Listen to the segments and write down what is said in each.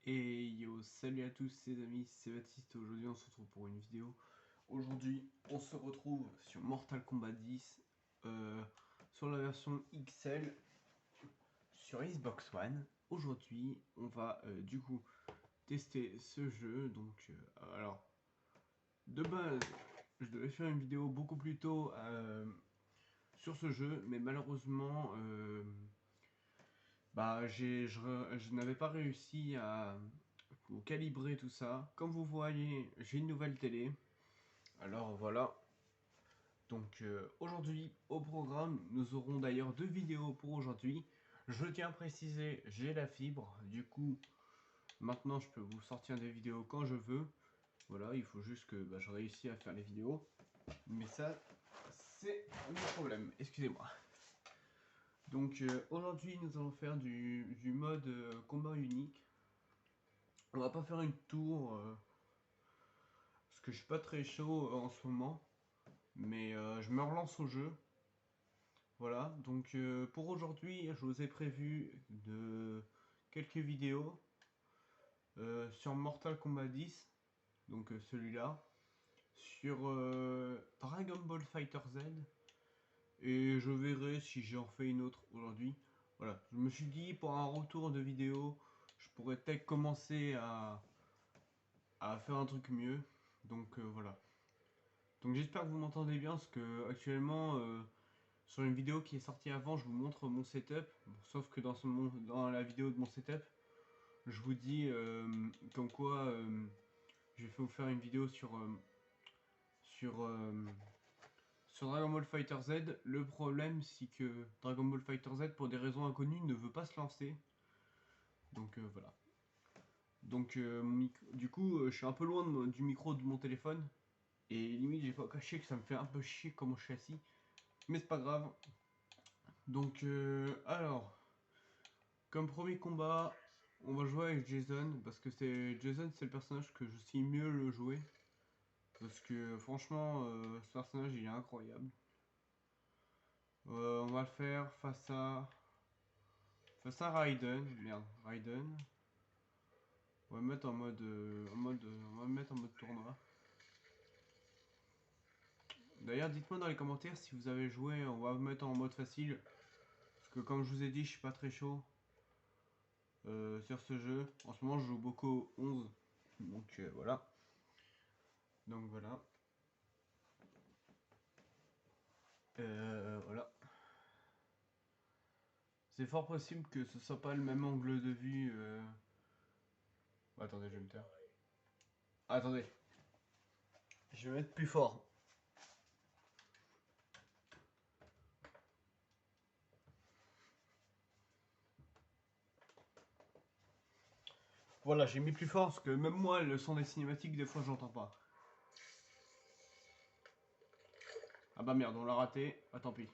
Et yo, salut à tous les amis, c'est Baptiste. Aujourd'hui on se retrouve pour une vidéo. Aujourd'hui on se retrouve sur Mortal Kombat 10 sur la version XL sur Xbox One. Aujourd'hui on va du coup tester ce jeu. Donc alors de base je devais faire une vidéo beaucoup plus tôt sur ce jeu, mais malheureusement je n'avais pas réussi à calibrer tout ça. Comme vous voyez, j'ai une nouvelle télé. Alors voilà. Donc aujourd'hui, au programme, nous aurons d'ailleurs deux vidéos pour aujourd'hui. Je tiens à préciser, j'ai la fibre. Du coup, maintenant, je peux vous sortir des vidéos quand je veux. Voilà, il faut juste que je réussisse à faire les vidéos. Mais ça, c'est mon problème. Excusez-moi. Donc aujourd'hui, nous allons faire du mode combat unique. On va pas faire une tour parce que je suis pas très chaud en ce moment, mais je me relance au jeu. Voilà, donc pour aujourd'hui, je vous ai prévu quelques vidéos sur Mortal Kombat 10, donc celui-là, sur Dragon Ball Fighter Z, et je verrai si j'en fais une autre aujourd'hui. Voilà, je me suis dit pour un retour de vidéo, je pourrais peut-être commencer à faire un truc mieux, donc voilà. Donc j'espère que vous m'entendez bien, parce que actuellement, sur une vidéo qui est sortie avant, je vous montre mon setup. Bon, sauf que dans la vidéo de mon setup, je vous dis comme quoi je vais vous faire une vidéo sur, euh, sur Dragon Ball Fighter Z. Le problème, c'est que Dragon Ball Fighter Z, pour des raisons inconnues, ne veut pas se lancer. Donc voilà. Donc du coup, je suis un peu loin du micro de mon téléphone. Et limite, j'ai pas caché que ça me fait un peu chier comment je suis assis. Mais c'est pas grave. Donc alors, comme premier combat, on va jouer avec Jason, parce que Jason, c'est le personnage que je sais mieux le jouer. Parce que franchement, ce personnage il est incroyable. On va le faire face à Raiden. Merde, Raiden. On va le mettre on va le mettre en mode tournoi. D'ailleurs, dites-moi dans les commentaires si vous avez joué. On va le mettre en mode facile, parce que comme je vous ai dit, je suis pas très chaud sur ce jeu. En ce moment, je joue beaucoup au 11, donc voilà. Donc voilà. Voilà. C'est fort possible que ce soit pas le même angle de vue. Attendez, je vais me taire. Attendez, je vais mettre plus fort. Voilà, j'ai mis plus fort parce que même moi, le son des cinématiques, des fois, j'entends pas. Ah bah merde, on l'a raté. Ah tant pis.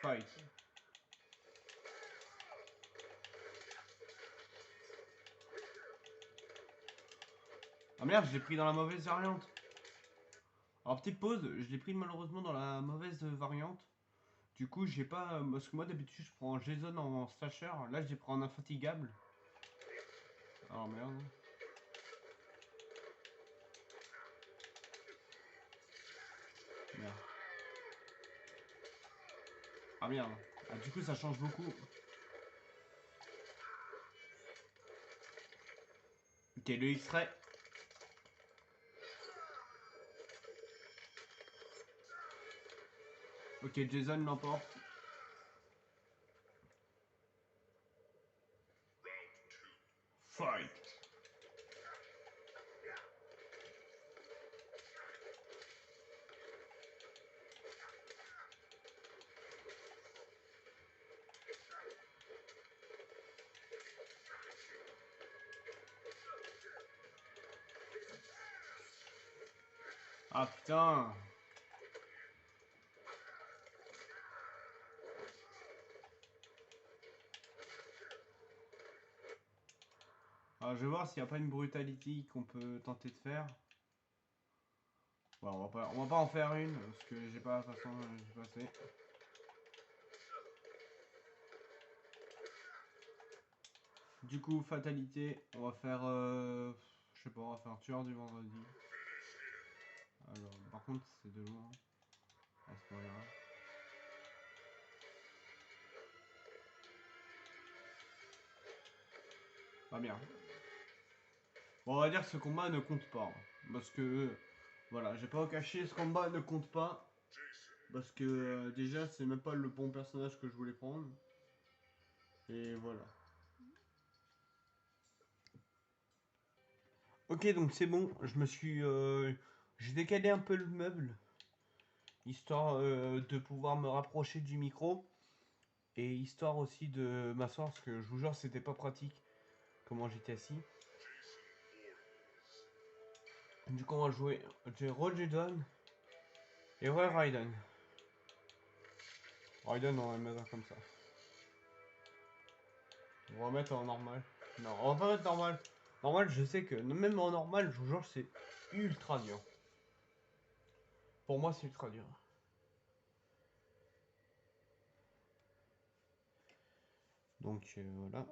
Fight. Ah merde, je l'ai pris dans la mauvaise variante. Alors petite pause, je l'ai pris malheureusement dans la mauvaise variante. Du coup, j'ai pas. Parce que moi d'habitude, je prends Jason en slasher. Là, je l'ai pris en infatigable. Oh merde. Merde. Ah merde. Ah, du coup, ça change beaucoup. Ok, le X-ray. Ok, Jason l'emporte. Fight. Ah putain. Alors, je vais voir s'il n'y a pas une brutality qu'on peut tenter de faire. Bon, on va pas en faire une parce que j'ai pas, de toute façon, j'ai pas assez. Du coup, fatalité, on va faire, je sais pas, on va faire tueur du vendredi. Alors, par contre, c'est de loin à ce moment-là. Pas bien. Bon, on va dire que ce combat ne compte pas. Parce que, voilà, j'ai pas caché, ce combat ne compte pas. Parce que déjà, c'est même pas le bon personnage que je voulais prendre. Et voilà. Ok, donc c'est bon, je me suis... j'ai décalé un peu le meuble. Histoire de pouvoir me rapprocher du micro. Et histoire aussi de m'asseoir, parce que je vous jure, c'était pas pratique comment j'étais assis. Du coup, on va jouer. J'ai Roger Don et Roy Raiden. Raiden, on va le mettre comme ça. On va remettre en normal. Non, on va pas mettre normal. Normal, je sais que même en normal, je vous jure, c'est ultra dur. Pour moi, c'est ultra dur. Donc voilà.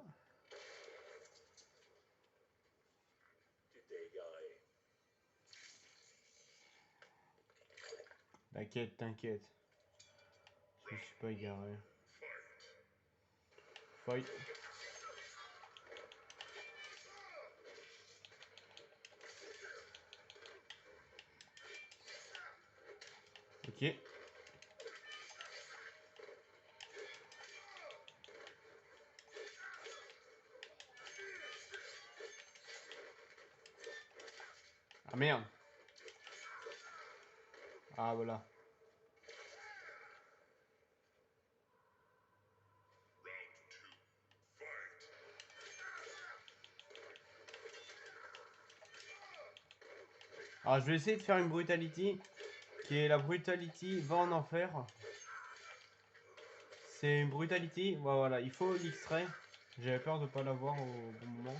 T'inquiète, t'inquiète. Je me suis pas égaré. Fight. Ok. Ah merde. Ah voilà. Alors je vais essayer de faire une brutality. Qui est la brutality va en enfer. C'est une brutality. Voilà, il faut l'extrait. J'avais peur de pas l'avoir au bon moment.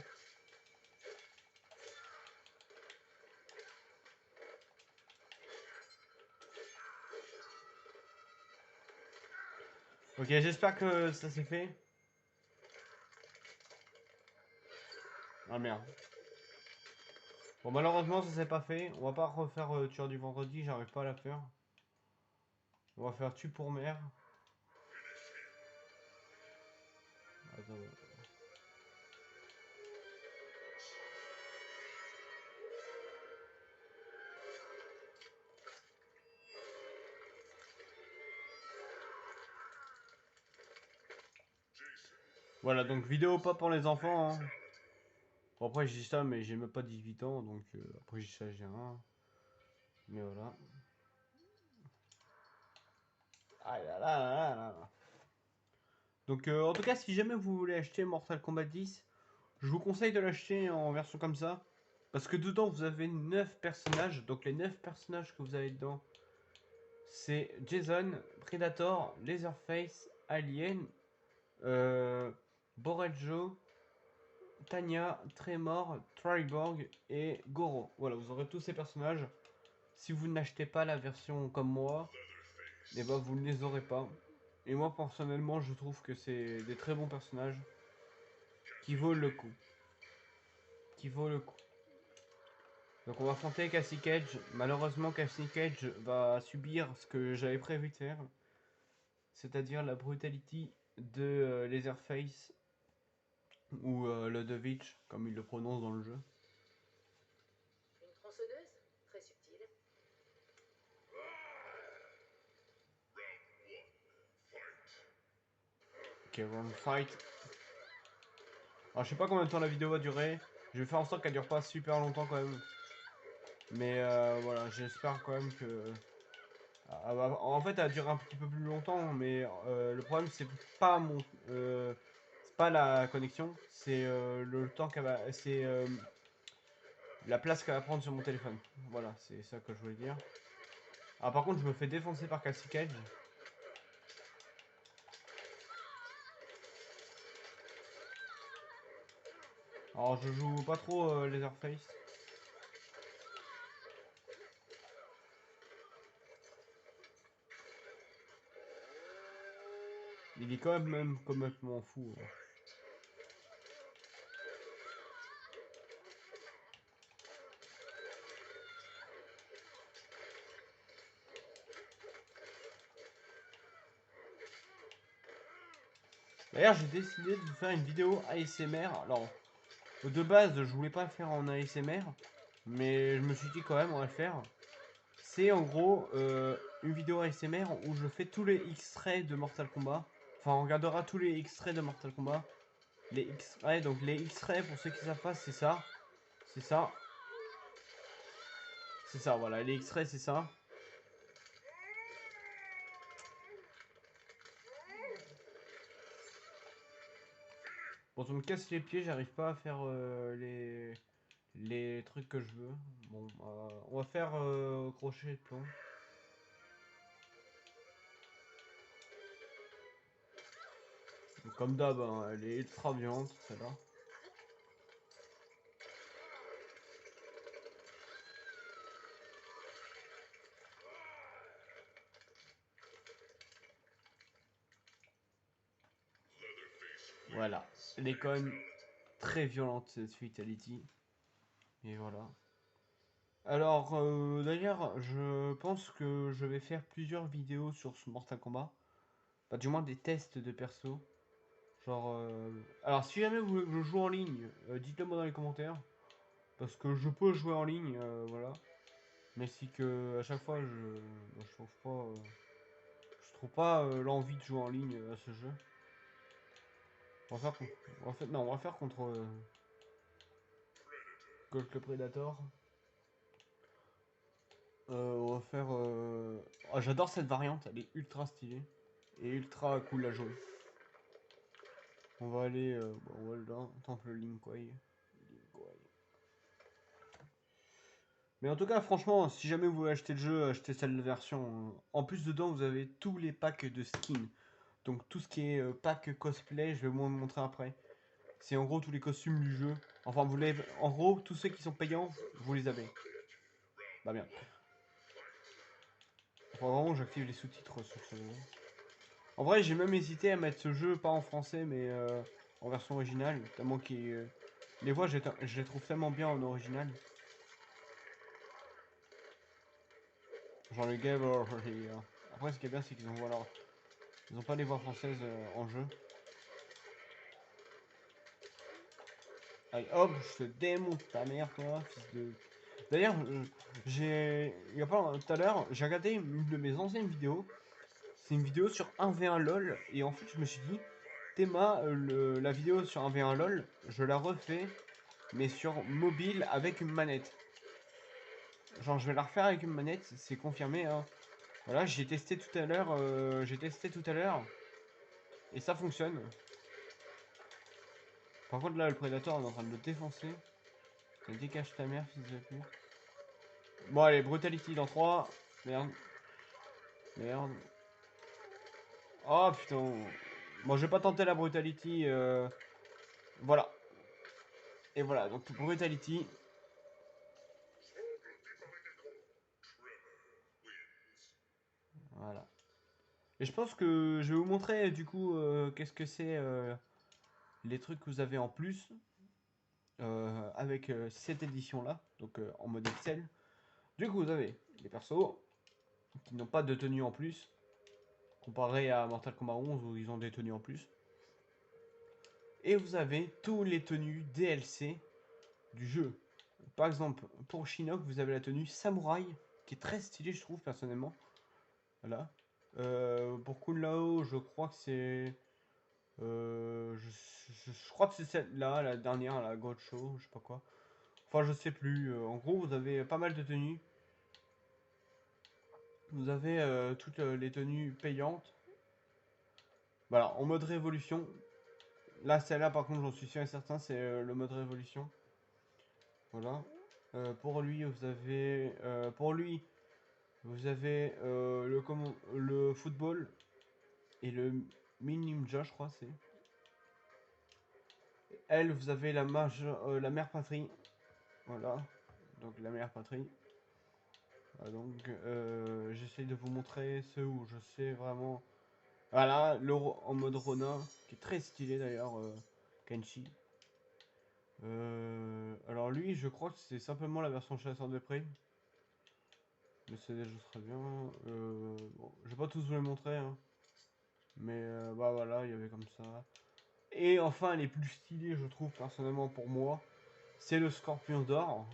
Ok, j'espère que ça s'est fait. Ah merde. Bon, malheureusement, ça s'est pas fait. On va pas refaire tueur du vendredi, j'arrive pas à la faire. On va faire tue pour mère. Attends. Voilà, donc vidéo pas pour les enfants. Hein. Bon, après, je dis ça, mais j'ai même pas 18 ans, donc après, je dis ça, j'ai rien. Mais voilà. Ah là là là là là. Donc, en tout cas, si jamais vous voulez acheter Mortal Kombat 10, je vous conseille de l'acheter en version comme ça. Parce que dedans, vous avez 9 personnages. Donc, les 9 personnages que vous avez dedans, c'est Jason, Predator, Leatherface, Alien, Boreljo, Tanya, Tremor, Triborg et Goro. Voilà, vous aurez tous ces personnages. Si vous n'achetez pas la version comme moi, et ben vous ne les aurez pas. Et moi personnellement, je trouve que c'est des très bons personnages qui vaut le coup. Qui vaut le coup. Donc on va affronter Cassie Cage. Malheureusement, Cassie Cage va subir ce que j'avais prévu de faire. C'est-à-dire la brutality de Leatherface ou Ludovic, comme il le prononce dans le jeu. Une tronçonneuse? Très subtile. Ok, round fight. Alors je sais pas combien de temps la vidéo va durer. Je vais faire en sorte qu'elle dure pas super longtemps quand même. Mais voilà, j'espère quand même que... en fait, elle dure un petit peu plus longtemps, mais le problème c'est pas c'est pas la connexion, c'est le temps qu'elle va... C'est la place qu'elle va prendre sur mon téléphone. Voilà, c'est ça que je voulais dire. Ah par contre, je me fais défoncer par Cassie Cage. Alors je joue pas trop Leatherface. Il est quand même complètement fou. Hein. D'ailleurs, j'ai décidé de vous faire une vidéo ASMR. Alors, de base, je voulais pas le faire en ASMR, mais je me suis dit quand même, on va le faire. C'est en gros une vidéo ASMR où je fais tous les extraits de Mortal Kombat. Enfin, on regardera tous les extraits de Mortal Kombat. Les extraits, donc les extraits, pour ceux qui savent pas, c'est ça. C'est ça. C'est ça, voilà. Les extraits, c'est ça. Bon, ça me casse les pieds, j'arrive pas à faire les trucs que je veux. Bon, on va faire crochet de plomb. Comme d'hab, hein, elle est ultra violente, celle-là. Voilà. Elle est quand même très violente, cette Fatality. Et voilà. Alors, d'ailleurs, je pense que je vais faire plusieurs vidéos sur ce Mortal Kombat. Enfin, du moins des tests de perso. Genre, alors si jamais vous voulez que je joue en ligne, dites-le moi dans les commentaires. Parce que je peux jouer en ligne, voilà. Mais si que à chaque fois je trouve pas l'envie de jouer en ligne à ce jeu. On va faire, non, on va faire contre le Predator. On va faire. Oh, j'adore cette variante, elle est ultra stylée et ultra cool à jouer. On va aller, bon, on va là, Temple Lin Kuei. Mais en tout cas, franchement, si jamais vous voulez acheter le jeu, achetez cette version. En plus, dedans, vous avez tous les packs de skins. Donc, tout ce qui est pack cosplay, je vais vous montrer après. C'est en gros tous les costumes du jeu. Enfin, vous les... En gros, tous ceux qui sont payants, vous les avez. Bah bien. Enfin, vraiment, j'active les sous-titres sur ce jeu. En vrai, j'ai même hésité à mettre ce jeu, pas en français, mais en version originale. Tellement les voix, je les trouve tellement bien en original. Genre le game. Après, ce qui est bien, c'est qu'ils ont, voilà, ils ont pas les voix françaises en jeu. Allez, hop, je te démonte ta mère, toi, fils de. D'ailleurs, il y a pas tout à l'heure, j'ai regardé une de mes anciennes vidéos. C'est une vidéo sur 1v1 LOL. Et en fait, je me suis dit, Théma, la vidéo sur 1v1 LOL, je la refais, mais sur mobile avec une manette. Genre, je vais la refaire avec une manette, c'est confirmé. Hein. Voilà, j'ai testé tout à l'heure. Et ça fonctionne. Par contre, là, le prédateur, on est en train de le défoncer. Décache ta mère, fils de pute. Bon, allez, Brutality dans 3. Merde. Merde. Oh putain. Bon, je vais pas tenter la Brutality. Voilà. Et voilà, donc Brutality. Voilà. Et je pense que je vais vous montrer du coup qu'est-ce que c'est les trucs que vous avez en plus avec cette édition là, donc en mode Excel. Du coup, vous avez les persos qui n'ont pas de tenue en plus, comparé à Mortal Kombat 11 où ils ont des tenues en plus. Et vous avez tous les tenues DLC du jeu. Par exemple, pour Shinnok, vous avez la tenue Samouraï, qui est très stylée, je trouve, personnellement. Voilà. Pour Kun Lao, je crois que c'est. Je crois que c'est celle-là, la dernière, la God Show, je sais pas quoi. Enfin, je sais plus. En gros, vous avez pas mal de tenues. Vous avez toutes les tenues payantes. Voilà, en mode révolution. Là, celle-là, par contre, j'en suis sûr et certain, c'est le mode révolution. Voilà. Pour lui, vous avez le football et le mini ninja, je crois, c'est. Elle, vous avez la mère patrie. Voilà. Donc la mère patrie. Voilà, donc j'essaye de vous montrer ceux où je sais vraiment. Voilà, en mode Ronin, qui est très stylé d'ailleurs, Kenshi. Alors lui, je crois que c'est simplement la version chasseur de prix. Mais c'est déjà très bien. Bon, je vais pas tous vous les montrer, hein. Mais bah voilà, il y avait comme ça. Et enfin, les plus stylés, je trouve, personnellement pour moi, c'est le Scorpion d'or.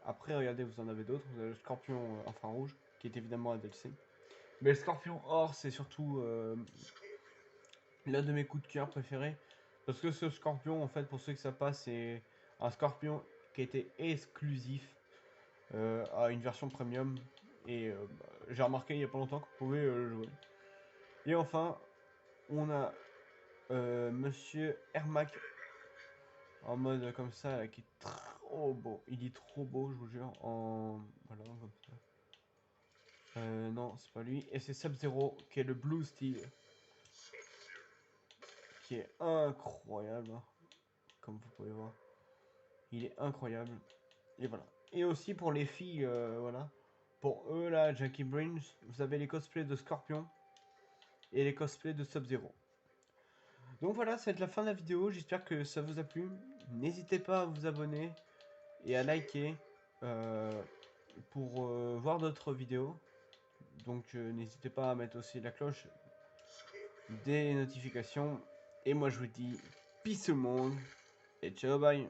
Après, regardez, vous en avez d'autres. Vous avez le Scorpion infrarouge, qui est évidemment un DLC. Mais le Scorpion or, c'est surtout l'un de mes coups de cœur préférés. Parce que ce Scorpion, en fait, pour ceux que ça passe, c'est un Scorpion qui était exclusif à une version premium. Et j'ai remarqué il n'y a pas longtemps qu'on pouvait le jouer. Et enfin, on a Monsieur Ermac en mode comme ça, là, qui est trop beau. Il est trop beau, je vous jure. En. Voilà, comme ça. Non, c'est pas lui. Et c'est Sub-Zero qui est le Blue Steel. Qui est incroyable. Comme vous pouvez voir. Il est incroyable. Et voilà. Et aussi pour les filles, voilà. Pour eux, là, Jackie Bringe, vous avez les cosplays de Scorpion. Et les cosplays de Sub-Zero. Donc voilà, ça va être la fin de la vidéo. J'espère que ça vous a plu. N'hésitez pas à vous abonner et à liker pour voir d'autres vidéos. Donc n'hésitez pas à mettre aussi la cloche des notifications. Et moi je vous dis peace au monde et ciao bye.